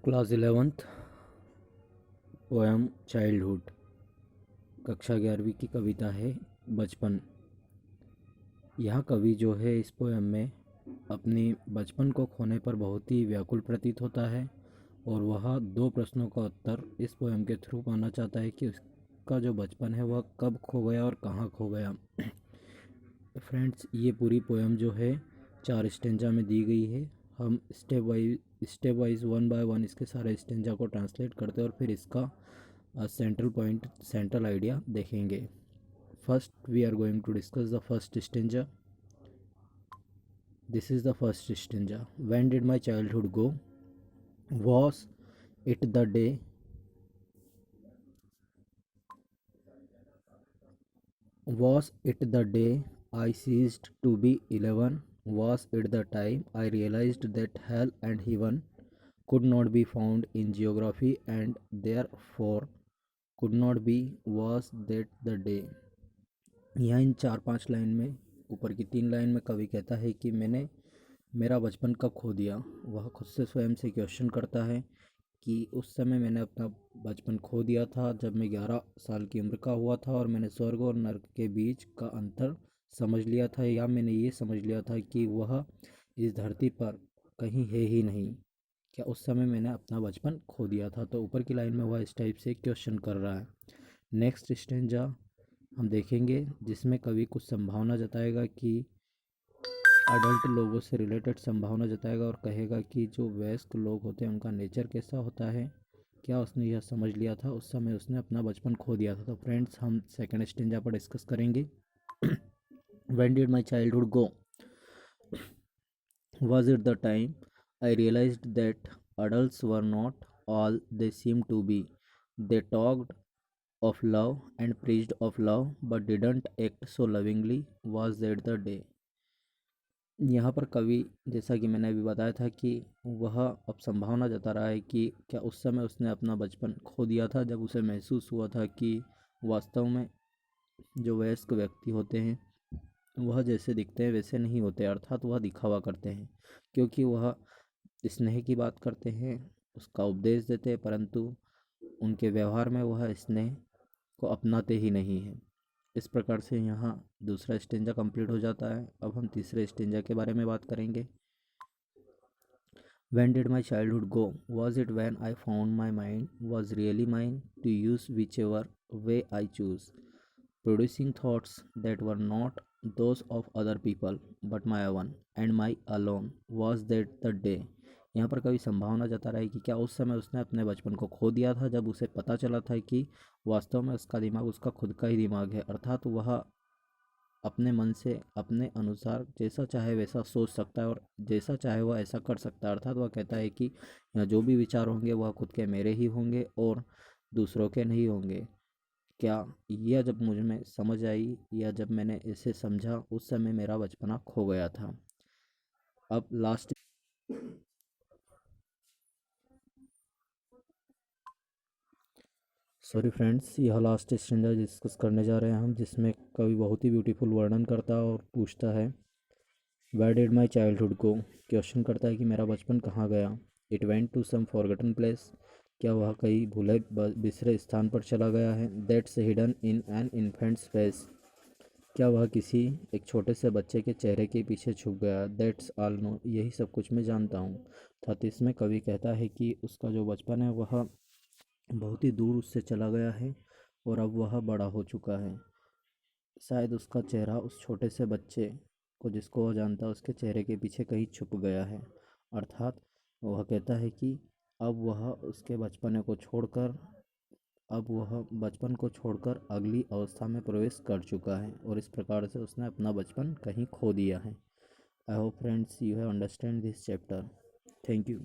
Class 11th poem childhood. कक्षा 11वीं की कविता है बचपन। यह कवि जो है इस पोएम में अपनी बचपन को खोने पर बहुत ही व्याकुल प्रतीत होता है और वह दो प्रश्नों का उत्तर इस पोएम के थ्रू पाना चाहता है कि उसका जो बचपन है वह कब खो गया और कहाँ खो गया। फ्रेंड्स, ये पूरी पोएम जो है 4 स्टेंजा में दी गई है। हम step wise one by one इसके सारे स्टेंजा को ट्रांसलेट करते हैं और फिर इसका सेंट्रल पॉइंट, सेंट्रल आइडिया देखेंगे। First we are going to discuss the first stanza. This is the first stanza. When did my childhood go, was it the day, was it the day I ceased to be 11? Was it the time I realized that hell and heaven could not be found in geography and therefore could not be? Was that the day? यहाँ इन 4-5 line में, ऊपर की 3 line में कवि कहता है कि मैंने मेरा बचपन कब खो दिया। वह खुद से स्वयं से क्वेश्चन करता है कि उस समय मैंने अपना बचपन खो दिया था जब मैं 11 साल की उम्र का हुआ था और मैंने स्वर्ग और नर्क के बीच का अंतर समझ लिया था, या मैंने ये समझ लिया था कि वह इस धरती पर कहीं है ही नहीं। क्या उस समय मैंने अपना बचपन खो दिया था? तो ऊपर की लाइन में वह इस टाइप से क्वेश्चन कर रहा है। नेक्स्ट स्टेंजा हम देखेंगे जिसमें कवि कुछ संभावना जताएगा कि अडल्ट लोगों से रिलेटेड संभावना जताएगा और कहेगा कि जो वयस्क लोग होते हैं उनका नेचर कैसा होता है। क्या उसने यह समझ लिया था उस समय उसने अपना बचपन खो दिया था? तो फ्रेंड्स, हम सेकंड स्टेंजा पर डिस्कस करेंगे। When did my childhood go, was it the time I realized that adults were not all they seemed to be? They talked of love and preached of love but didn't act so lovingly. Was that the day? यहाँ पर कवि, जैसा कि मैंने अभी बताया था कि वह अब संभावना जता रहा है कि क्या उस समय उसने अपना बचपन खो दिया था जब उसे महसूस हुआ था कि वास्तव में जो वयस्क व्यक्ति होते हैं वह जैसे दिखते हैं वैसे नहीं होते, अर्थात वह दिखावा करते हैं क्योंकि वह स्नेह की बात करते हैं, उसका उपदेश देते हैं, परंतु उनके व्यवहार में वह स्नेह को अपनाते ही नहीं हैं। इस प्रकार से यहाँ दूसरा स्टेंजा कंप्लीट हो जाता है। अब हम तीसरे स्टेंजा के बारे में बात करेंगे। When did my childhood go? Was it when I found my mind was really mine to use whichever way I choose, producing thoughts that were not those of other people but my own and my alone? Was that the day? यहाँ पर कभी संभावना जता रहा है कि क्या उस समय उसने अपने बचपन को खो दिया था जब उसे पता चला था कि वास्तव में उसका दिमाग उसका खुद का ही दिमाग है, अर्थात वह अपने मन से अपने अनुसार जैसा चाहे वैसा सोच सकता है और जैसा चाहे वह ऐसा कर सकता है। अर्थात वह कहता है कि जो भी विचार होंगे वह खुद के मेरे ही होंगे और दूसरों के नहीं होंगे। क्या यह जब मुझ में समझ आई या जब मैंने इसे समझा उस समय मेरा बचपना खो गया था। अब लास्ट, सॉरी फ्रेंड्स, यह लास्ट स्टैंडर्ड डिस्कस करने जा रहे हैं हम, जिसमें कवि बहुत ही ब्यूटीफुल वर्णन करता है और पूछता है where did my childhood go. Question करता है कि मेरा बचपन कहाँ गया। It went to some forgotten place, क्या वह कहीं भूले बिसरे स्थान पर चला गया है। That's hidden in an infants face, क्या वह किसी एक छोटे से बच्चे के चेहरे के पीछे छुप गया। दैट्स ऑल नो, यही सब कुछ मैं जानता हूँ। अर्थात इसमें कवि कहता है कि उसका जो बचपन है वह बहुत ही दूर उससे चला गया है और अब वह बड़ा हो चुका है। शायद उसका चेहरा उस छोटे से बच्चे को जिसको वह जानता है उसके चेहरे के पीछे कहीं छुप गया है। अर्थात वह कहता है कि अब वह उसके बचपने को छोड़कर अब वह बचपन को छोड़कर अगली अवस्था में प्रवेश कर चुका है और इस प्रकार से उसने अपना बचपन कहीं खो दिया है। I hope friends you have understand this chapter. Thank you.